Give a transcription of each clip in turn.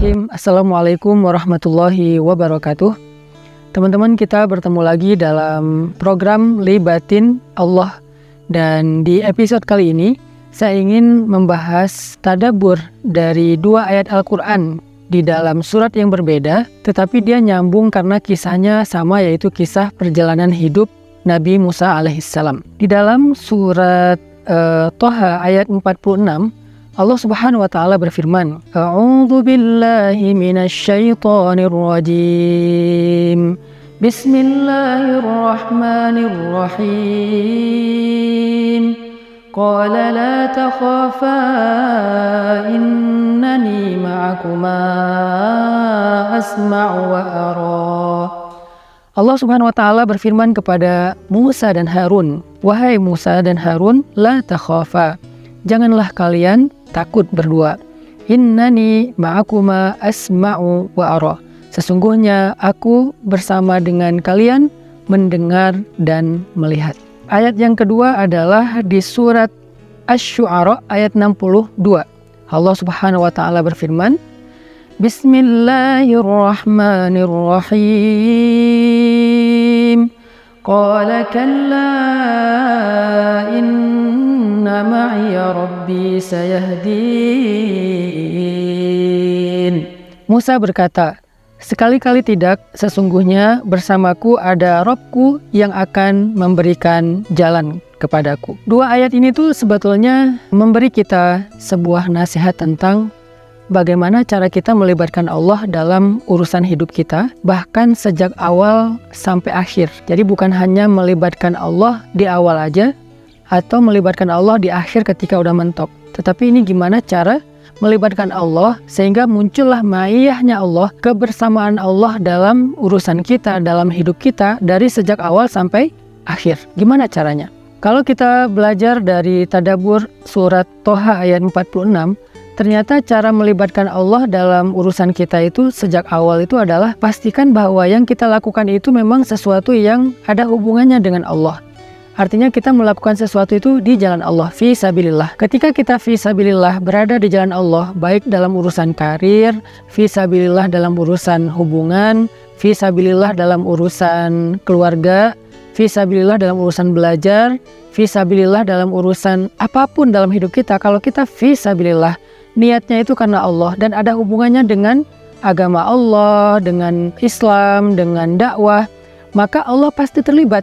Bismillahirrahmanirrahim. Assalamualaikum warahmatullahi wabarakatuh. Teman-teman, kita bertemu lagi dalam program Libatin Allah. Dan di episode kali ini saya ingin membahas tadabbur dari dua ayat Al-Quran di dalam surat yang berbeda, tetapi dia nyambung karena kisahnya sama, yaitu kisah perjalanan hidup Nabi Musa alaihissalam. Di dalam surat Toha ayat 46, Allah Subhanahu wa taala berfirman, A'udzu billahi minasyaitonir rajim. Bismillahirrahmanirrahim. Qala la takhafa innani ma'akuma asma'u wa ara. Allah Subhanahu wa taala berfirman kepada Musa dan Harun, wahai Musa dan Harun, la takhafa, janganlah kalian takut berdua. Innani ma'akuma asma'u wa ara. Sesungguhnya aku bersama dengan kalian mendengar dan melihat. Ayat yang kedua adalah di surat Asy-Syu'ara ayat 62. Allah Subhanahu wa taala berfirman, Bismillahirrahmanirrahim. Qala kalla inna ma'iya rabbi sayahdin. Musa berkata, sekali-kali tidak, sesungguhnya bersamaku ada Rabbku yang akan memberikan jalan kepadaku. Dua ayat ini tuh sebetulnya memberi kita sebuah nasihat tentang bagaimana cara kita melibatkan Allah dalam urusan hidup kita, bahkan sejak awal sampai akhir. Jadi bukan hanya melibatkan Allah di awal aja, atau melibatkan Allah di akhir ketika udah mentok. Tetapi ini gimana cara melibatkan Allah sehingga muncullah ma'iyahnya Allah, kebersamaan Allah dalam urusan kita, dalam hidup kita dari sejak awal sampai akhir. Gimana caranya? Kalau kita belajar dari tadabbur surat Toha ayat 46, ternyata cara melibatkan Allah dalam urusan kita itu sejak awal itu adalah pastikan bahwa yang kita lakukan itu memang sesuatu yang ada hubungannya dengan Allah. Artinya kita melakukan sesuatu itu di jalan Allah, fi sabilillah. Ketika kita fi sabilillah berada di jalan Allah, baik dalam urusan karir, fi sabilillah dalam urusan hubungan, fi sabilillah dalam urusan keluarga, fi sabilillah dalam urusan belajar, fi sabilillah dalam urusan apapun dalam hidup kita, kalau kita fi sabilillah, niatnya itu karena Allah dan ada hubungannya dengan agama Allah, dengan Islam, dengan dakwah, maka Allah pasti terlibat.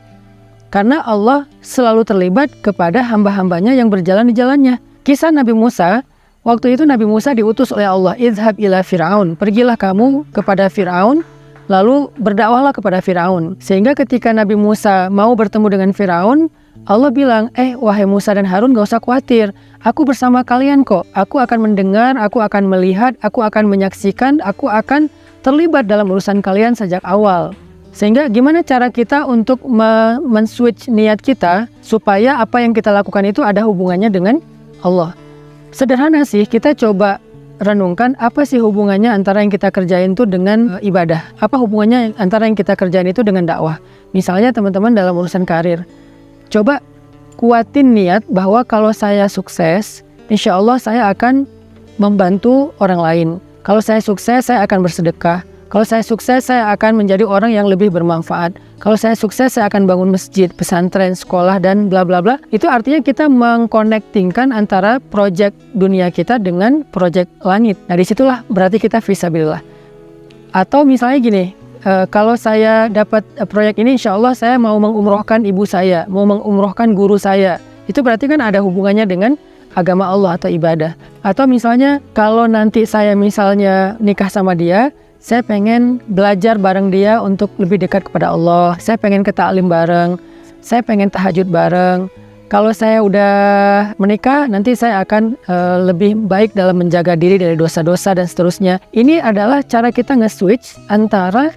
Karena Allah selalu terlibat kepada hamba-hambanya yang berjalan di jalannya. Kisah Nabi Musa, waktu itu Nabi Musa diutus oleh Allah, Idhab ila Fir'aun, pergilah kamu kepada Fir'aun, lalu berdakwahlah kepada Fir'aun. Sehingga ketika Nabi Musa mau bertemu dengan Fir'aun, Allah bilang, wahai Musa dan Harun, gak usah khawatir, aku bersama kalian kok. Aku akan mendengar, aku akan melihat, aku akan menyaksikan, aku akan terlibat dalam urusan kalian sejak awal. Sehingga gimana cara kita untuk men-switch niat kita supaya apa yang kita lakukan itu ada hubungannya dengan Allah. Sederhana sih, kita coba renungkan apa sih hubungannya antara yang kita kerjain itu dengan ibadah. Apa hubungannya antara yang kita kerjain itu dengan dakwah. Misalnya teman-teman dalam urusan karir, coba kuatin niat bahwa kalau saya sukses, insya Allah saya akan membantu orang lain. Kalau saya sukses, saya akan bersedekah. Kalau saya sukses, saya akan menjadi orang yang lebih bermanfaat. Kalau saya sukses, saya akan bangun masjid, pesantren, sekolah, dan bla bla bla. Itu artinya kita mengkonektingkan antara proyek dunia kita dengan proyek langit. Nah, disitulah berarti kita fisabilillah. Atau misalnya gini, kalau saya dapat proyek ini, insya Allah saya mau mengumrohkan ibu saya, mau mengumrohkan guru saya. Itu berarti kan ada hubungannya dengan agama Allah atau ibadah. Atau misalnya kalau nanti saya misalnya nikah sama dia, saya pengen belajar bareng dia untuk lebih dekat kepada Allah. Saya pengen ke taklim bareng. Saya pengen tahajud bareng. Kalau saya udah menikah, nanti saya akan lebih baik dalam menjaga diri dari dosa-dosa dan seterusnya. Ini adalah cara kita nge-switch antara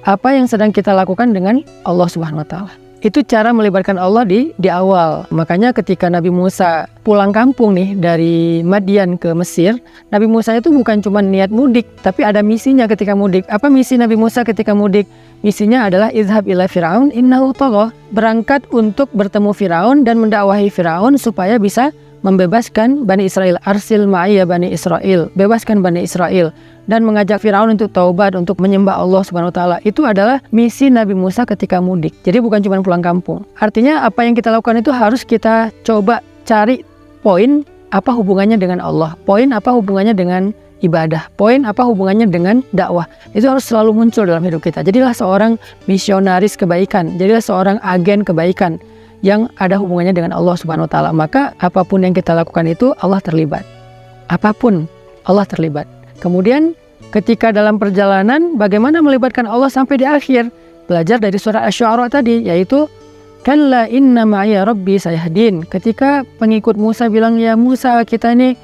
apa yang sedang kita lakukan dengan Allah Subhanahu wa taala. Itu cara melibatkan Allah di awal. Makanya ketika Nabi Musa pulang kampung nih dari Madian ke Mesir, Nabi Musa itu bukan cuma niat mudik, tapi ada misinya ketika mudik. Apa misi Nabi Musa ketika mudik? Misinya adalah idhab ila Fir'aun innahu tagha, berangkat untuk bertemu Fir'aun dan mendakwahi Fir'aun supaya bisa membebaskan Bani Israel, arsil ma'iyya Bani Israel, bebaskan Bani Israel, dan mengajak Firaun untuk taubat, untuk menyembah Allah Subhanahu wa taala. Itu adalah misi Nabi Musa ketika mudik. Jadi bukan cuma pulang kampung. Artinya apa yang kita lakukan itu harus kita coba cari poin apa hubungannya dengan Allah, poin apa hubungannya dengan ibadah, poin apa hubungannya dengan dakwah. Itu harus selalu muncul dalam hidup kita. Jadilah seorang misionaris kebaikan, jadilah seorang agen kebaikan yang ada hubungannya dengan Allah Subhanahu wa taala. Maka apapun yang kita lakukan itu Allah terlibat. Apapun Allah terlibat. Kemudian ketika dalam perjalanan bagaimana melibatkan Allah sampai di akhir? Belajar dari surah Asy-Syu'ara tadi, yaitu kalla inna ma'iya rabbi sayahdin. Ketika pengikut Musa bilang, ya Musa, kita ini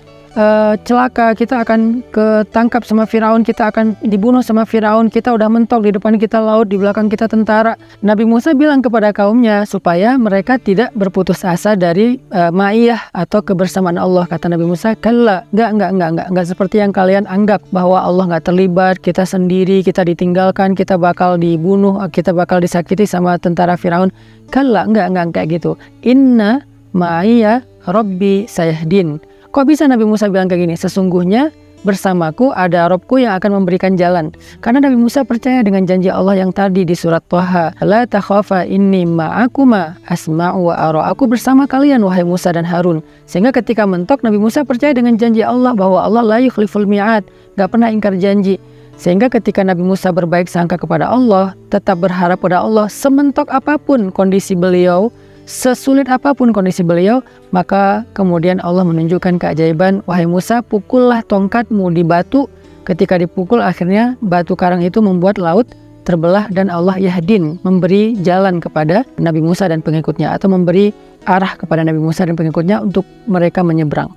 celaka, kita akan ketangkap sama Firaun, kita akan dibunuh sama Firaun, kita udah mentok, di depan kita laut, di belakang kita tentara. Nabi Musa bilang kepada kaumnya supaya mereka tidak berputus asa dari ma'iyah atau kebersamaan Allah. Kata Nabi Musa, kalla, enggak seperti yang kalian anggap bahwa Allah enggak terlibat, kita sendiri, kita ditinggalkan, kita bakal dibunuh, kita bakal disakiti sama tentara Firaun. Kalla, enggak kayak gitu. Inna ma'iya rabbi sayahdin. Kok bisa Nabi Musa bilang kayak gini? Sesungguhnya bersamaku ada Robku yang akan memberikan jalan. Karena Nabi Musa percaya dengan janji Allah yang tadi di surat Thaha. La takhafa inni ma'akuma asma'u wa ara. Aku bersama kalian wahai Musa dan Harun. Sehingga ketika mentok Nabi Musa percaya dengan janji Allah bahwa Allah la yukhliful mi'ad. Gak pernah ingkar janji. Sehingga ketika Nabi Musa berbaik sangka kepada Allah, tetap berharap pada Allah, sementok apapun kondisi beliau, sesulit apapun kondisi beliau, maka kemudian Allah menunjukkan keajaiban. Wahai Musa, pukullah tongkatmu di batu. Ketika dipukul akhirnya batu karang itu membuat laut terbelah, dan Allah yahdin, memberi jalan kepada Nabi Musa dan pengikutnya, atau memberi arah kepada Nabi Musa dan pengikutnya untuk mereka menyeberang.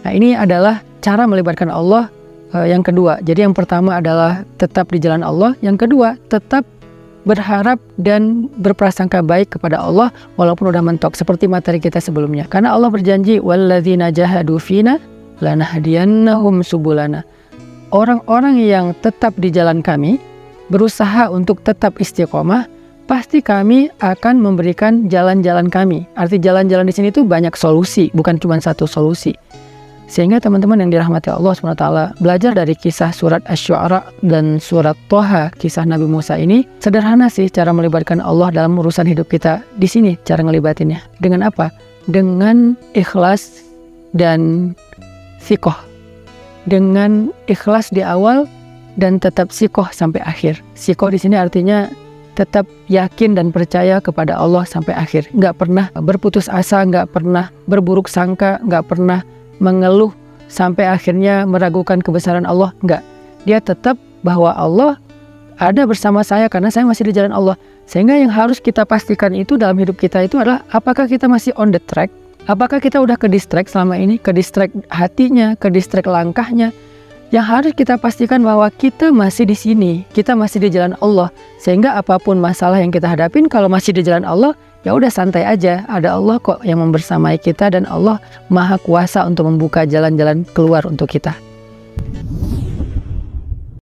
Nah, ini adalah cara melibatkan Allah yang kedua. Jadi yang pertama adalah tetap di jalan Allah, yang kedua tetap berharap dan berprasangka baik kepada Allah walaupun udah mentok, seperti materi kita sebelumnya. Karena Allah berjanji, walladzina jahadu fina lanahdiyannahum subulana. Orang-orang yang tetap di jalan kami, berusaha untuk tetap istiqomah, pasti kami akan memberikan jalan-jalan kami. Arti jalan-jalan di sini itu banyak solusi, bukan cuma satu solusi. Sehingga teman-teman yang dirahmati Allah SWT, belajar dari kisah surat Asy-Syu'ara dan surat Thaha, kisah Nabi Musa ini, sederhana sih cara melibatkan Allah dalam urusan hidup kita. Di sini cara ngelibatinnya. Dengan apa? Dengan ikhlas dan sikoh. Dengan ikhlas di awal dan tetap sikoh sampai akhir. Sikoh di sini artinya tetap yakin dan percaya kepada Allah sampai akhir. Nggak pernah berputus asa, nggak pernah berburuk sangka, nggak pernah mengeluh sampai akhirnya meragukan kebesaran Allah. Enggak, dia tetap bahwa Allah ada bersama saya karena saya masih di jalan Allah. Sehingga yang harus kita pastikan itu dalam hidup kita itu adalah apakah kita masih on the track, apakah kita udah ke distract selama ini, ke distract hatinya, ke distract langkahnya. Yang harus kita pastikan bahwa kita masih di sini, kita masih di jalan Allah. Sehingga apapun masalah yang kita hadapin, kalau masih di jalan Allah, ya udah santai aja, ada Allah kok yang membersamai kita, dan Allah maha kuasa untuk membuka jalan-jalan keluar untuk kita.